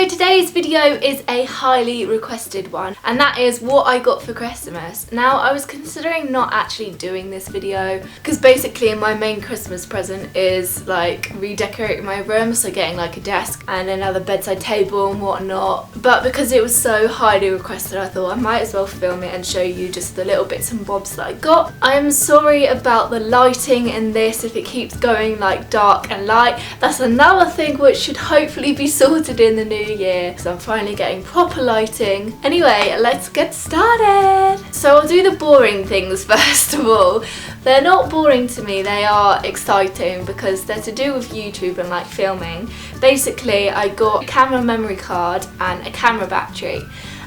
So today's video is a highly requested one, and that is what I got for Christmas. Now, I was considering not actually doing this video because basically my main Christmas present is like redecorating my room, so getting like a desk and another bedside table and whatnot. But because it was so highly requested, I thought I might as well film it and show you just the little bits and bobs that I got. I am sorry about the lighting in this if it keeps going like dark and light. That's another thing which should hopefully be sorted in the new year, so I'm finally getting proper lighting. Anyway, let's get started. So I'll do the boring things first of all. They're not boring to me, they are exciting because they're to do with YouTube and like filming. Basically, I got a camera memory card and a camera battery.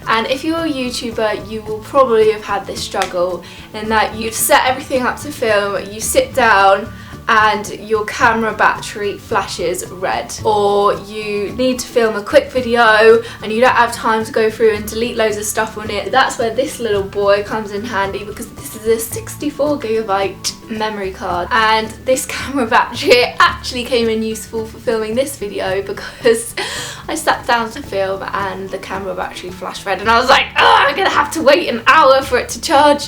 And if you're a YouTuber, you will probably have had this struggle in that you've set everything up to film, you sit down and your camera battery flashes red, or you need to film a quick video and you don't have time to go through and delete loads of stuff on it. That's where this little boy comes in handy, because this is a 64GB memory card, and this camera battery actually came in useful for filming this video because I sat down to film and the camera battery flashed red and I was like, oh, I'm gonna have to wait an hour for it to charge.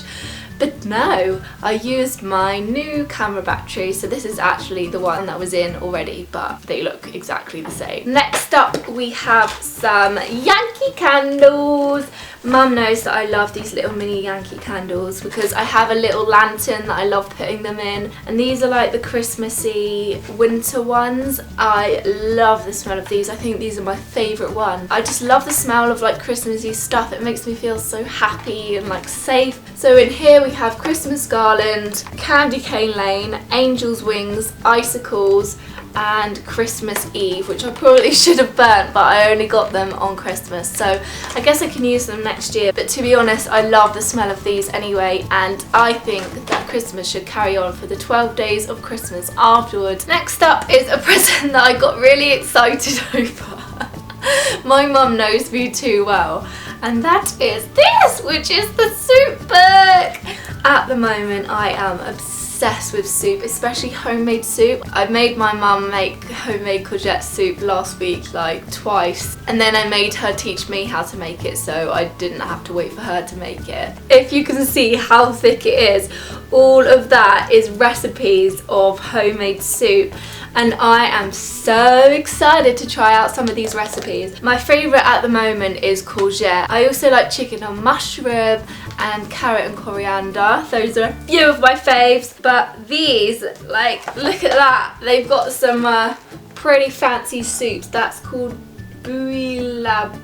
But no, I used my new camera battery, so this is actually the one that was in already, but they look exactly the same. Next up we have some Yankee candles. Mum knows that I love these little mini Yankee candles because I have a little lantern that I love putting them in, and these are like the Christmassy winter ones. I love the smell of these. I think these are my favourite one. I just love the smell of like Christmassy stuff. It makes me feel so happy and like safe. So in here we have Christmas garland, candy cane lane, angel's wings, icicles, and Christmas Eve, which I probably should have burnt, but I only got them on Christmas, so I guess I can use them next year. But to be honest, I love the smell of these anyway, and I think that Christmas should carry on for the 12 days of Christmas afterwards. Next up is a present that I got really excited over. My mum knows me too well, and that is this, which is the soup book. At the moment I am obsessed with soup, especially homemade soup. I made my mum make homemade courgette soup last week like twice, and then I made her teach me how to make it, so I didn't have to wait for her to make it. If you can see how thick it is, all of that is recipes of homemade soup, and I am so excited to try out some of these recipes. My favourite at the moment is courgette. I also like chicken on mushroom and carrot and coriander. Those are a few of my faves, but these, like, look at that. They've got some pretty fancy soups. That's called bouillabaisse.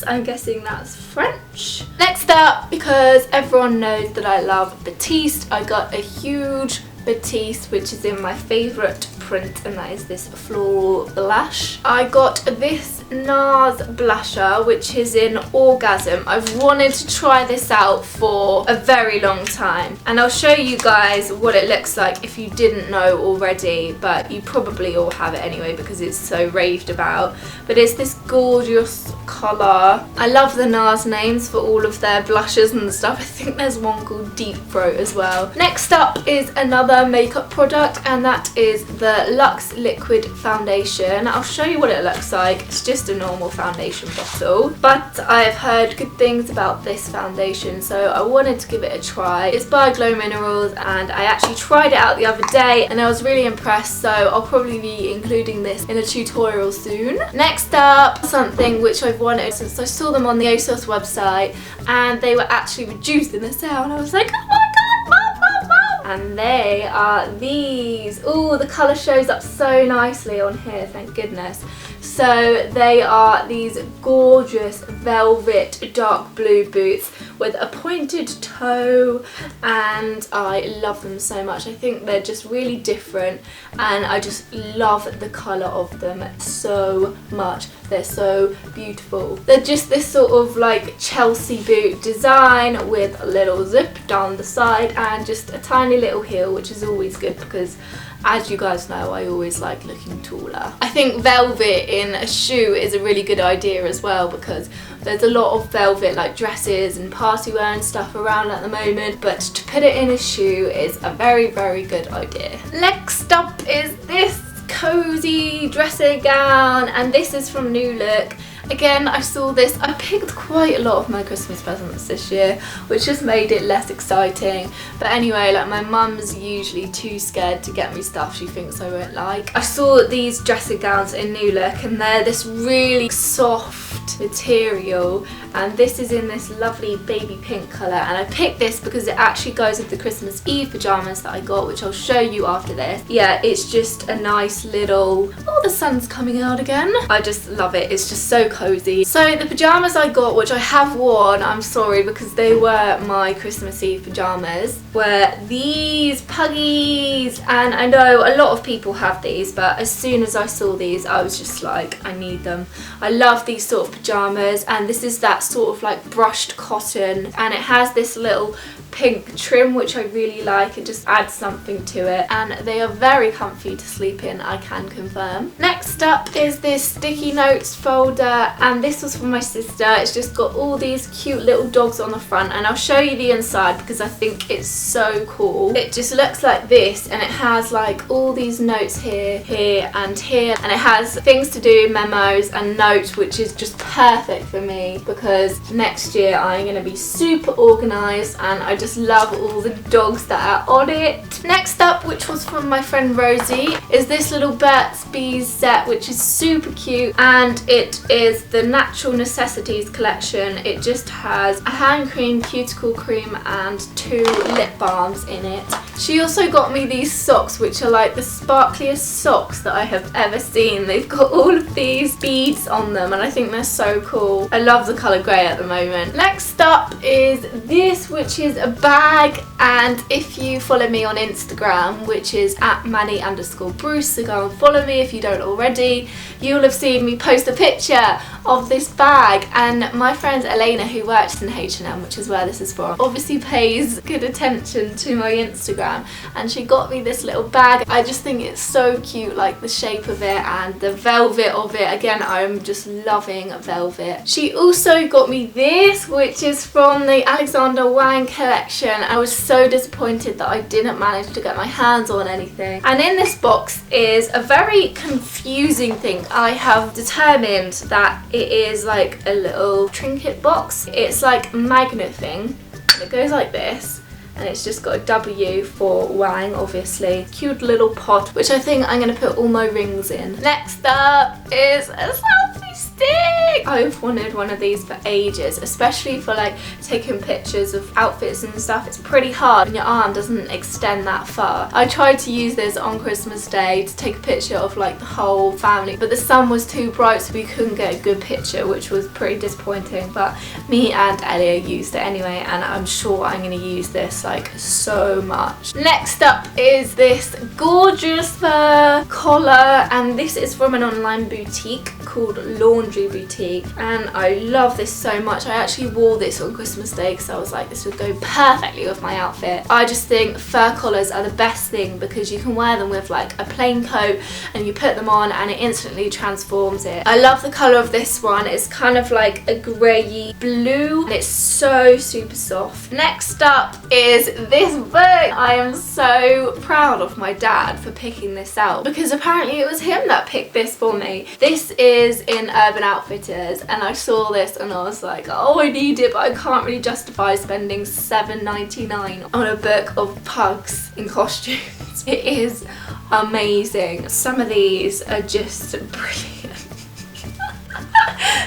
I'm guessing that's French. Next up, because everyone knows that I love Batiste, I got a huge Batiste, which is in my favourite print, and that is this floral blush. I got this NARS blusher, which is in Orgasm. I've wanted to try this out for a very long time, and I'll show you guys what it looks like if you didn't know already, but you probably all have it anyway because it's so raved about. But it's this gorgeous colour. I love the NARS names for all of their blushes and stuff. I think there's one called Deep Throat as well. Next up is another makeup product, and that is the Luxe Liquid Foundation. I'll show you what it looks like. It's just a normal foundation bottle, but I've heard good things about this foundation, so I wanted to give it a try. It's by Glow Minerals, and I actually tried it out the other day and I was really impressed, so I'll probably be including this in a tutorial soon. Next up, something which I've wanted since I saw them on the ASOS website, and they were actually reduced in the sale, and I was like, oh my god, mum, mum, mum. And they are these. Oh, the colour shows up so nicely on here, thank goodness. So they are these gorgeous velvet dark blue boots with a pointed toe, and I love them so much. I think they're just really different, and I just love the colour of them so much. They're so beautiful. They're just this sort of like Chelsea boot design with a little zip down the side and just a tiny little heel, which is always good because, as you guys know, I always like looking taller. I think velvet in a shoe is a really good idea as well, because there's a lot of velvet like dresses and party wear and stuff around at the moment, but to put it in a shoe is a very, very good idea. Next up is this cozy dressing gown, and this is from New Look. Again, I saw this. I picked quite a lot of my Christmas presents this year, which just made it less exciting. But anyway, like, my mum's usually too scared to get me stuff she thinks I won't like. I saw these dressing gowns in New Look, and they're this really soft material, and this is in this lovely baby pink colour, and I picked this because it actually goes with the Christmas Eve pyjamas that I got, which I'll show you after this. Yeah, it's just a nice little... Oh, the sun's coming out again. I just love it. It's just so cozy. So the pyjamas I got, which I have worn, I'm sorry, because they were my Christmas Eve pyjamas, were these puggies. And I know a lot of people have these, but as soon as I saw these, I was just like, I need them. I love these sort of pyjamas, and this is that sort of like brushed cotton, and it has this little pink trim which I really like. It just adds something to it, and they are very comfy to sleep in, I can confirm. Next up is this sticky notes folder, and this was from my sister. It's just got all these cute little dogs on the front, and I'll show you the inside because I think it's so cool. It just looks like this, and it has like all these notes here, here and here, and it has things to do, memos and notes, which is just perfect for me because next year I'm going to be super organised, and I just love all the dogs that are on it. Next up, which was from my friend Rosie, is this little Burt's Bees set, which is super cute, and it is the Natural Necessities collection. It just has a hand cream, cuticle cream and 2 lip balms in it. She also got me these socks, which are like the sparkliest socks that I have ever seen. They've got all of these beads on them, and I think they're so cool. I love the colour grey at the moment. Next up is this, which is a bag, and if you follow me on Instagram, which is @Manny_Bruce, so go and follow me if you don't already, you'll have seen me post a picture of this bag, and my friend Elena, who works in H&M, which is where this is from, obviously pays good attention to my Instagram, and she got me this little bag. I just think it's so cute, like the shape of it and the velvet of it. Again, I'm just loving velvet. She also got me this, which is from the Alexander Wang collection. I was so disappointed that I didn't manage to get my hands on anything. And in this box is a very confusing thing. I have determined that it is like a little trinket box. It's like a magnet thing, and it goes like this, and it's just got a W for Wang, obviously. Cute little pot, which I think I'm going to put all my rings in. Next up is a selfie stick. I've wanted one of these for ages, especially for like taking pictures of outfits and stuff. It's pretty hard and your arm doesn't extend that far. I tried to use this on Christmas Day to take a picture of like the whole family, but the sun was too bright so we couldn't get a good picture, which was pretty disappointing, but me and Elliot used it anyway, and I'm sure I'm going to use this like so much. Next up is this gorgeous fur collar, and this is from an online boutique called Laundry Boutique, and I love this so much. I actually wore this on Christmas Day because I was like, this would go perfectly with my outfit. I just think fur collars are the best thing because you can wear them with like a plain coat and you put them on and it instantly transforms it. I love the colour of this one. It's kind of like a grey blue, and it's so super soft. Next up is this book. I am so proud of my dad for picking this out because apparently it was him that picked this for me. This is in Urban Outfitters, and I saw this and I was like, oh, I need it, but I can't really justify spending $7.99 on a book of pugs in costumes. It is amazing. Some of these are just brilliant.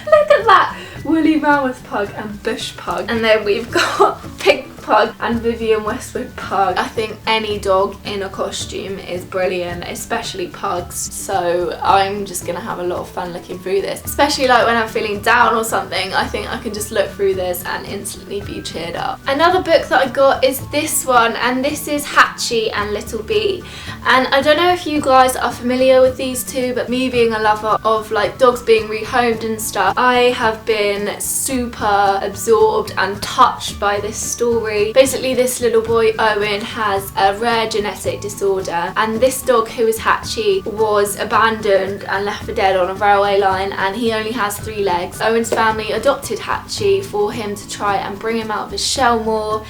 Look at that! Woolly Mammoth pug and Bush pug. And then we've got Pink pug and Vivienne Westwood pug. I think any dog in a costume is brilliant, especially pugs. So I'm just gonna have a lot of fun looking through this, especially like when I'm feeling down or something. I think I can just look through this and instantly be cheered up. Another book that I got is this one, and this is Hatchie and Little Bee. And I don't know if you guys are familiar with these two, but me being a lover of like dogs being rehomed and stuff, I have been super absorbed and touched by this story. Basically, this little boy Owen has a rare genetic disorder, and this dog, who is Hatchie, was abandoned and left for dead on a railway line, and he only has 3 legs. Owen's family adopted Hatchie for him to try and bring him out of his shell more,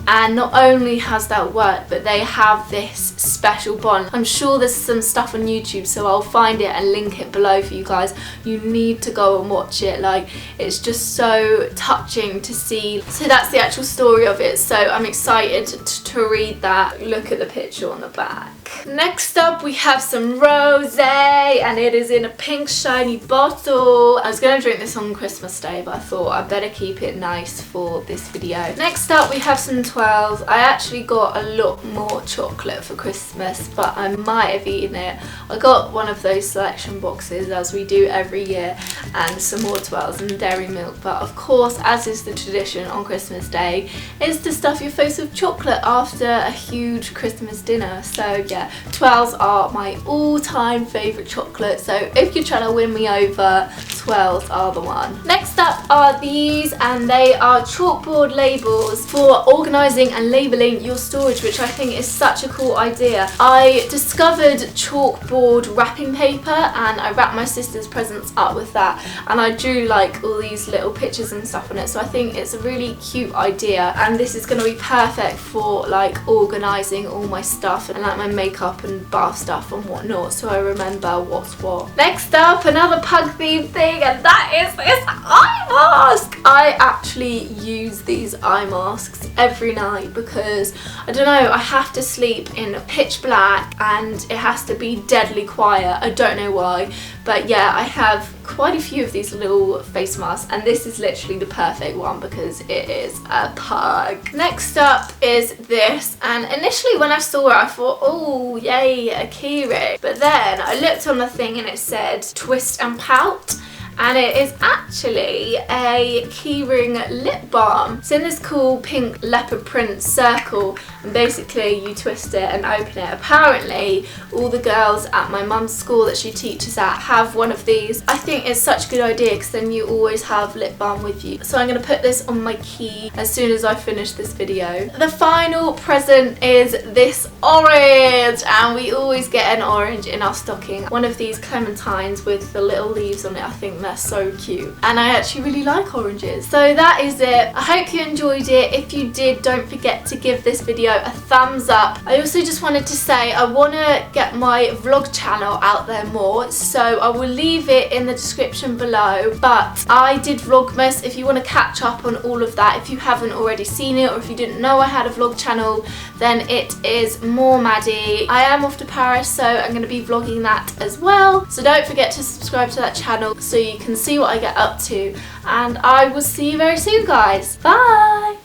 and not only has that worked, but they have this special bond. I'm sure there's some stuff on YouTube, so I'll find it and link it below for you guys. You need to go and watch it. Like, it's just so touching to see. So that's the actual story of it, so I'm excited to read that. Look at the picture on the back. Next up we have some rosé, and it is in a pink shiny bottle. I was going to drink this on Christmas Day, but I thought I'd better keep it nice for this video. Next up we have some twirls. I actually got a lot more chocolate for Christmas, but I might have eaten it. I got one of those selection boxes, as we do every year, and some more twirls and dairy milk. But of course, as is the tradition on Christmas Day, is to stuff your face with chocolate after a huge Christmas dinner. So yeah, twirls are my all-time favourite chocolate, so if you're trying to win me over, twirls are the one. Next up are these, and they are chalkboard labels for organising and labelling your storage, which I think is such a cool idea. I discovered chalkboard wrapping paper, and I wrapped my sister's presents up with that, and I drew like all these little pictures and stuff on it, so I think it's a really cute idea, and this is going to be perfect for like organising all my stuff and like my makeup and bath stuff and whatnot, so I remember what's what. Next up, another pug themed thing, and that is this eye mask. I actually use these eye masks every night because, I don't know, I have to sleep in pitch black and it has to be deadly quiet. I don't know why, but yeah, I have quite a few of these little face masks, and this is literally the perfect one because it is a pug. Next up is this, and initially when I saw it I thought, oh yay, a keyring, but then I looked on the thing and it said twist and pout, and it is actually a keyring lip balm. It's in this cool pink leopard print circle, and basically you twist it and open it. Apparently all the girls at my mum's school that she teaches at have one of these. I think it's such a good idea because then you always have lip balm with you. So I'm going to put this on my key as soon as I finish this video. The final present is this orange, and we always get an orange in our stocking. One of these clementines with the little leaves on it. I think they're so cute, and I actually really like oranges. So that is it. I hope you enjoyed it. If you did, don't forget to give this video a thumbs up. I also just wanted to say I want to get my vlog channel out there more, so I will leave it in the description below. But I did Vlogmas if you want to catch up on all of that. If you haven't already seen it, or if you didn't know I had a vlog channel, then it is more Maddie. I am off to Paris, so I'm going to be vlogging that as well, so don't forget to subscribe to that channel so you can see what I get up to, and I will see you very soon, guys. Bye!